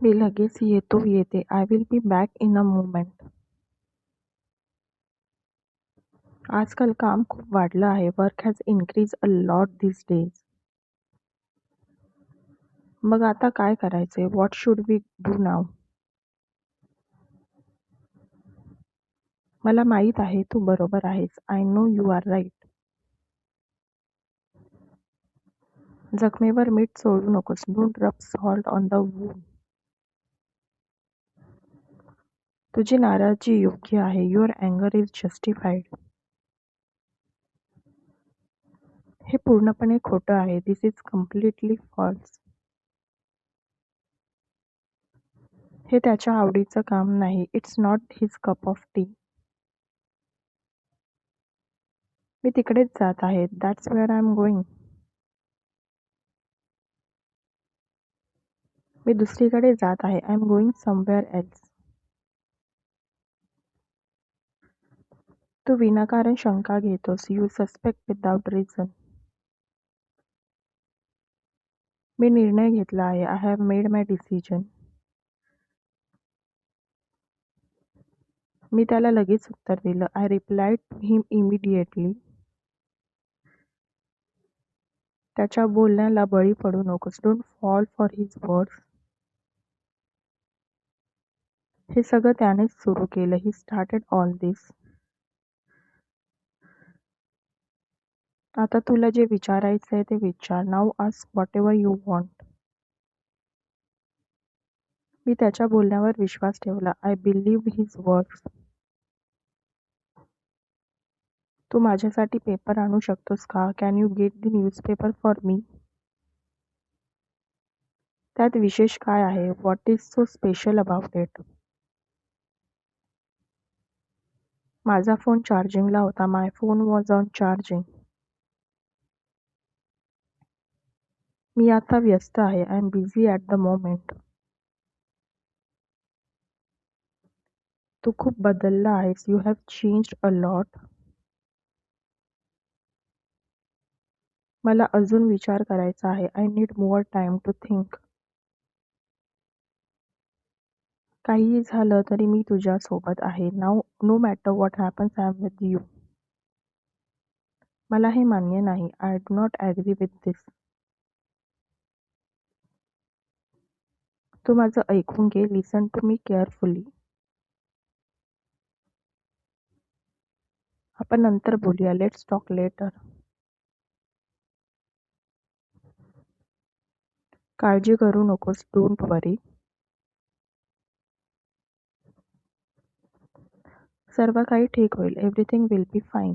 मी लगेच येते. I will be back in a moment. आजकाल काम खूप वाढलं आहे. Work has increase a lot this days. मग आता काय करायचे? What should we do now? मला माहीत आहे तू बरोबर आहेस. I know you are right. जखमेवर मीठ चोळू नकोस. डोंट रब सॉल्ट ऑन द वूंड. तुझी नाराजी योग्य आहे. युअर अँगर इज जस्टिफाईड. हे पूर्णपणे खोटं आहे. This is completely false. हे त्याच्या आवडीचं काम नाही. It's not his cup of tea. मी तिकडेच जात आहे. That's where I am going. मी दुसरीकडे जात आहे. I am going somewhere else. तू विनाकारण शंका घेतोस. You suspect without reason. मी निर्णय घेतला आहे. I have made my decision. मी त्याला लगेच उत्तर दिलं. I replied to him immediately. त्याच्या बोलण्याला बळी पडू नकोस. Don't fall for his words. हे सगळं त्यानेच सुरू केलं. He started all this. आता तुला जे विचारायचंय ते विचार. Now ask whatever you want. मी त्याच्या बोलण्यावर विश्वास ठेवला. I believed his words. तू माझ्यासाठी पेपर आणू शकतोस का? Can you get the newspaper for me? त्यात विशेष काय आहे? What is so special about it? माझा फोन चार्जिंगला होता. My phone was on charging. मी आता व्यस्त आहे. I am busy at the moment. तू खूप बदलला आहेस. You have changed a lot. मला अजून विचार करायचा आहे. I need more time to think. काहीही झालं तरी मी तुझ्यासोबत आहे. Now no matter what happens I am with you. मला हे मान्य नाही. I do not agree with this. तू माझं ऐकून घे. Listen to me carefully. आपण नंतर बोलूया. Let's talk later. काळजी करू नकोस. डोंट वरी. सर्व काही ठीक होईल. Everything will be fine.